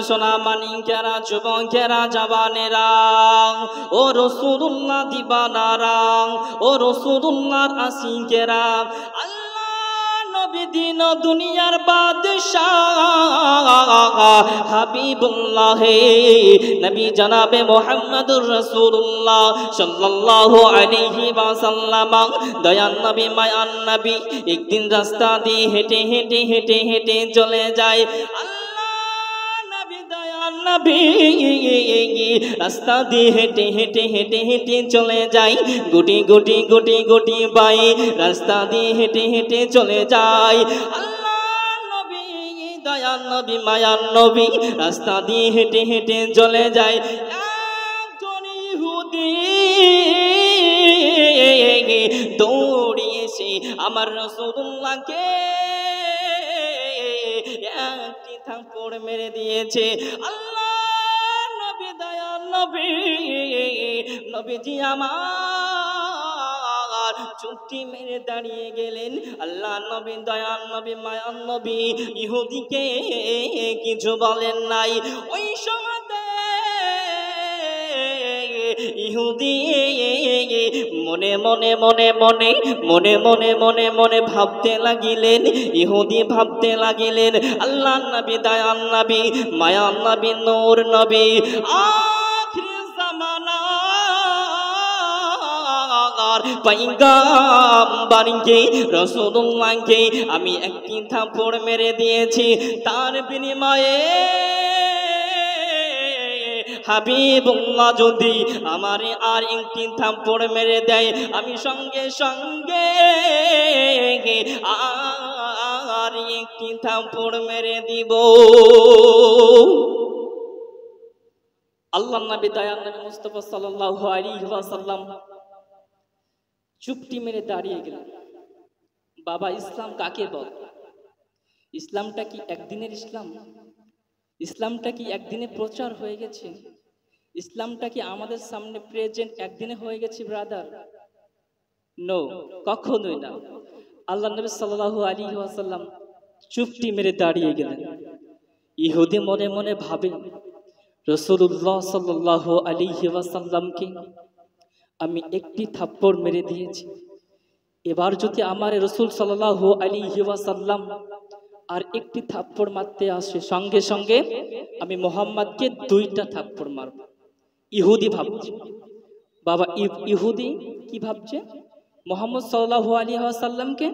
সোনা মানিকেরা যুবকেরা জওয়ানেরা ও রাসূলুল্লাহ দিবানারা ও রাসূলুল্লাহর আশিকেরা দিন দুনিয়ার বাদশাহ হাবিবুল্লাহ নবী জনাবে মুহাম্মদুর রাসূলুল্লাহ সাল্লাল্লাহু আলাইহি ওয়াসাল্লাম দয়ান নবী মায়ান নবী একদিন রাস্তা দিয়ে হেঁটে হেঁটে হেঁটে হেঁটে চলে যায় নবী রাস্তা দিয়ে হেঁটে হেঁটে হেঁটে হেঁটে চলে যাই গুটি গুটি গুটি গুটি পাই রাস্তা দিয়ে হেঁটে হেঁটে চলে যায় নবী দয়ান নবী মায়ান নবী রাস্তা দিয়ে হেঁটে হেঁটে চলে যায় একজন ইহুদি দৌড়িয়ে এসে আমার রাসূলুল্লাহকে একটি থাপ্পড় মেরে দিয়েছে নবীজি আমার চুপটি মেরে দাঁড়িয়ে গেলেন আল্লাহ নবী দয়াল নবী মায়ান নবী ইহুদিকে কিছু বলেন নাই ওই সময়তে ইহুদি মনে মনে মনে মনে মনে মনে মনে মনে ভাবতে লাগিলেন ইহুদি ভাবতে লাগিলেন আল্লাহ নবী দয়াল নবী মায়ান নবী নূর নবী পয়গম্বরকে রাসূলুল্লাহকে আমি একটি থাপ্পড় মেরে দিয়েছি তার বিনিময়ে হাবিবুল্লাহ যদি আমারে আর একটি থাপ্পড় মেরে দেয় আমি সঙ্গে সঙ্গে আর একটি থাপ্পড় মেরে দিব আল্লাহর নবী দয়াল নবী মুস্তাফা সাল্লাল্লাহু আলাইহি ওয়াসাল্লাম চুপটি মেরে দাঁড়িয়ে গেলেন বাবা ইসলাম কাকে বলে ইসলামটা কি একদিনের ইসলাম ইসলামটা কি একদিনে প্রচার হয়ে গেছে ইসলামটা কি আমাদের সামনে প্রেজেন্ট একদিনে হয়ে গেছে ব্রাদার নো কখনোই না আল্লাহর নবী সাল্লাল্লাহু আলাইহি ওয়াসাল্লাম চুপটি মেরে দাঁড়িয়ে গেলেন ইহুদি মনে মনে ভাবে রাসূলুল্লাহ সাল্লাল্লাহু আলাইহি ওয়াসাল্লামকে আমি একটি থাপ্পড় মেরে দিয়েছি এবার যদি আমার রাসূল সাল্লাল্লাহু আলাইহি ওয়াসাল্লাম আর একটি থাপ্পড় মারতে আসে সঙ্গে সঙ্গে আমি মুহাম্মদকে দুইটা থাপ্পড় মারব ইহুদি ভাবছে বাবা ইহুদি কি ভাবছে মুহাম্মদ সাল্লাল্লাহু আলাইহি ওয়াসাল্লামকে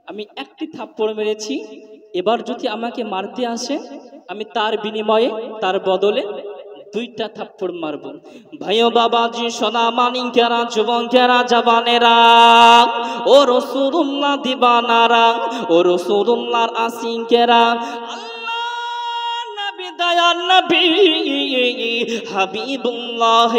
আমি একটি থাপ্পড় মেরেছি এবার যদি আমাকে মারতে আসে আমি তার বিনিময়ে তার বদলে দুইটা থাপ্পড় মারব ভাইও বাবাজি সোনা মানিকেরা যুবকেরা জওয়ানেরা ও রাসূলুল্লাহ দিবানারা ও রাসূলুল্লাহর আশিকেরা দয়াল নবী হাবিবুল্লাহ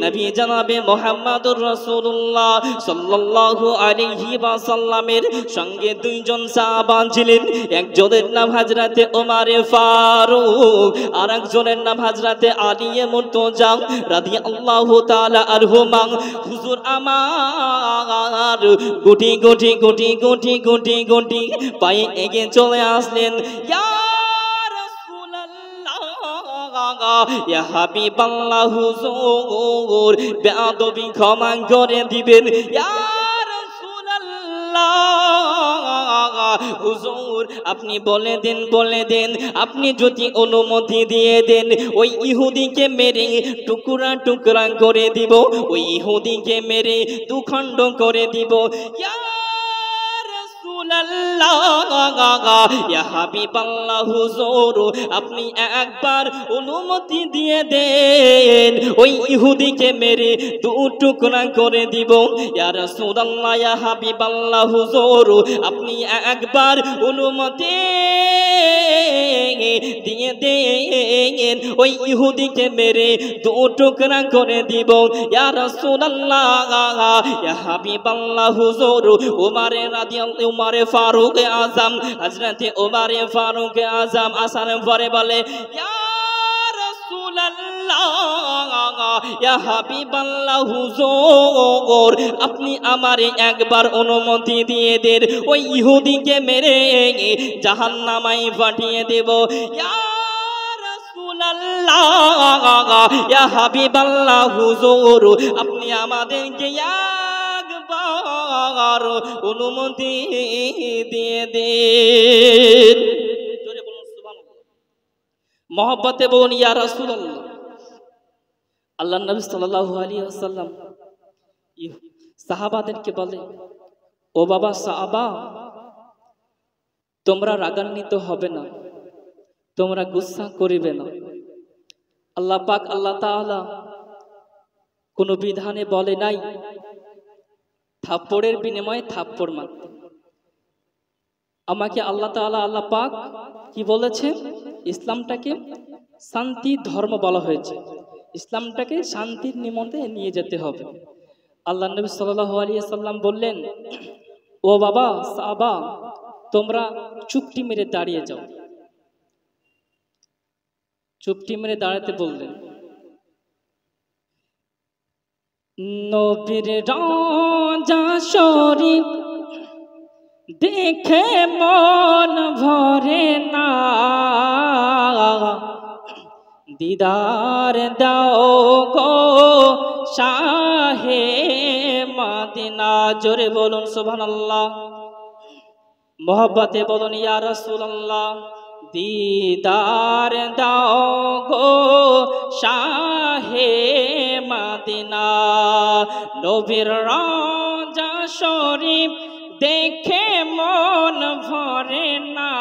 নবী জনাবে মুহাম্মদুর রাসূলুল্লাহ সাল্লাল্লাহু আলাইহি ওয়াসাল্লামের সঙ্গে দুইজন সাহাবা ছিলেন একজনের নাম হযরতে ওমর ফারুক আর একজনের নাম হযরতে আলী মুর্তজা রাদিয়াল্লাহু তাআলা আনহুমা হুজুর আমার গুটি গুটি গুটি গুটি গুটি গুটি পায়ে এগিয়ে চলে আসলেন ইয়া হাবিবাল্লাহ হুজুর বেয়াদবি ক্ষমা করে দিবেন ইয়া রাসূলুল্লাহ হুজুর আপনি বলে দেন আপনি যদি অনুমতি দিয়ে দেন ওই ইহুদিকে মেরে টুকরা টুকরা করে দিব ওই ইহুদিকে মেরে দুখণ্ড করে দিব ইয়া ইয়া হাবিবাল্লাহ হুজুর আপনি একবার অনুমতি দিয়ে দেন ওই ইহুদিকে মেরে দু টুকরা করে দিব ইয়া রাসূলুল্লাহ ইয়া হাবিবাল্লাহ হুজুর আপনি একবার অনুমতি দিয়ে দেন ওই ইহুদিকে মেরে দু টুকরা করে দিব ইয়া রাসূলুল্লাহ ইয়া হাবিবাল্লাহ হুজুর ওমর রাদিয়াল্লাহু উমরে ফারুক আজম হযরতে ওমর ফারুক আজম আসার পরে বলে ইয়া রাসূলুল্লাহ ইয়া হাবিবাল্লাহ হুজুর আপনি আমারে একবার অনুমতি দিয়ে দেন ওই ইহুদিকে মেরে জাহান্নামে পাঠিয়ে দেব ইয়া রাসূলুল্লাহ ইয়া হাবিবাল্লাহ হুজুর আপনি আমাদেরকে একবার অনুমতি দিয়ে দিন। জোরে বলুন সুবহানাল্লাহ। মহব্বতে বলুন ইয়া রাসূলুল্লাহ। আল্লাহর নবী সাল্লাল্লাহু আলাইহি ওয়াসাল্লাম সাহাবাদেরকে বলে, ও বাবা সাহাবা, তোমরা রাগান্বিত হবে না, তোমরা গুসা করিবে না। আল্লাহ পাক আল্লাহ তাআলা কোনো বিধানে বলে নাই থাপ্পড়ের বিনিময়ে থাপ্পড় মারতে। আমাকে আল্লাহ তাআলা আল্লাহ পাক কি বলেছে? ইসলামটাকে শান্তি ধর্ম বলা হয়েছে, ইসলামটাকে শান্তির নিমন্তে নিয়ে যেতে হবে। আল্লাহ নবী সাল্লাল্লাহু আলাইহি সাল্লাম বললেন, ও বাবা সাহাবা, তোমরা চুপটি মেরে দাঁড়িয়ে যাও। চুপটি মেরে দাঁড়াতে বললেন। নবীর রওজা শরীফ দেখে মন ভরে না, দিদার দাও গো শাহে মদিনা। জোরে বলুন সুবহানাল্লাহ। মোহব্বতে বলুন ইয়া রাসূলুল্লাহ। দিদার দাও গো শাহে মদিনা। নবীর রওজা শরীফ দেখে মন ভরে না,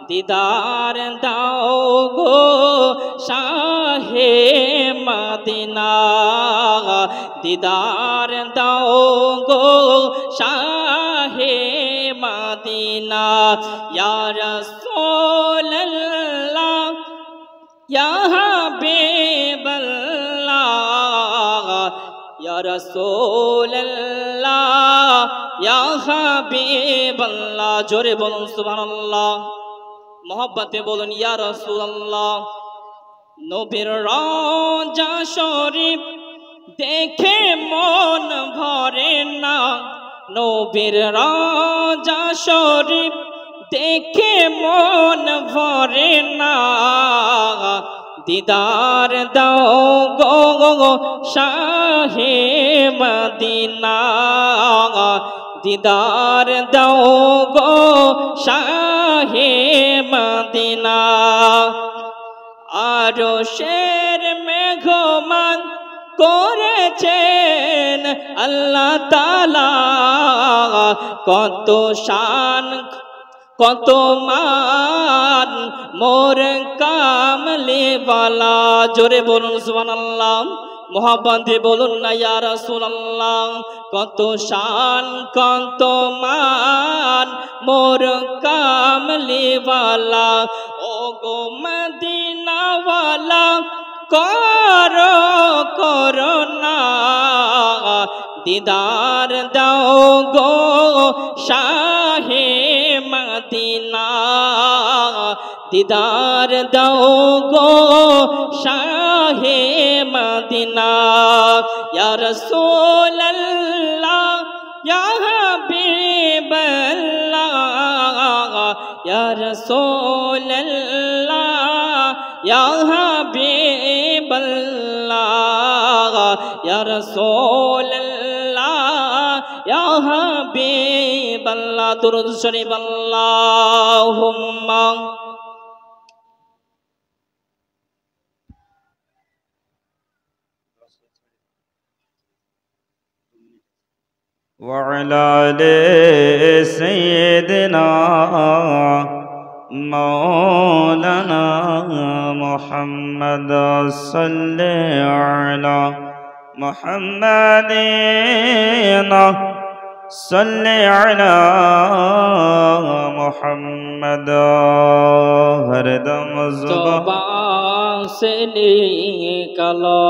দিদার দাও গো শাহে মদিনা। দিদার দাও গো শাহে মদিনা। ইয়া রাসূলুল্লাহ ইয়া হাবিবাল্লাহ, ইয়া রাসূলুল্লাহ ইয়া হাবিবাল্লাহ। জোরে বলুন সুবহানাল্লাহ। মোহব্বতে বলুন ইয়া রাসূলুল্লাহ। নবীর রওজা শরীফ দেখে মন ভরে না, নবীর রওজা শরীফ দেখে মন ভরে না, দিদার দাও গো শাহে মদিনা। দিদার দাও গো শাহে মদিনা। আরশের মেঘমান করেছেন আল্লাহ তাআলা, কত শান কত মান মোর কামলিওয়ালা। জোরে বলুন সুবহানাল্লাহ। মোহাব্বতে বলুন না ইয়া রাসূলুল্লাহ। কত শান কত মান মোর কামলিওয়ালা। ও গো মদিনাওয়ালা করো করুণা, দিদার দাও গো শাহে মদিনা। দিদার দাও গো শাহে মদিনা। ইয়া রাসূলুল্লাহ ইয়া হাবিবাল্লাহ, ইয়া রাসূলুল্লাহ ইয়া হাবিবাল্লাহ, ইয়া রাসূলুল্লাহ ইয়া হাবিবাল্লাহ। দুরূদ শরীফ আল্লাহুম্মা وعلى آل سيدنا مولانا محمد صل على محمد صل على محمد ہر دم زبان سے نکلو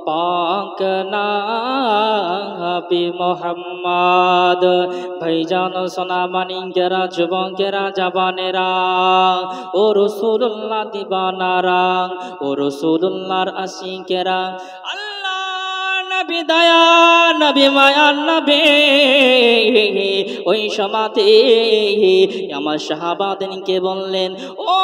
पाक नबी मोहम्मद। भाईजान सोना मानिकेरा जुबकेरा जवानेरा ओ रसूलुल्लाह दीवानारा ओ रसूलुल्लाहर आशिकेरा নবী দয়া নবী মায়া নবী ওই সমাতে আমার সাহাবাদেরকে বললেন, ও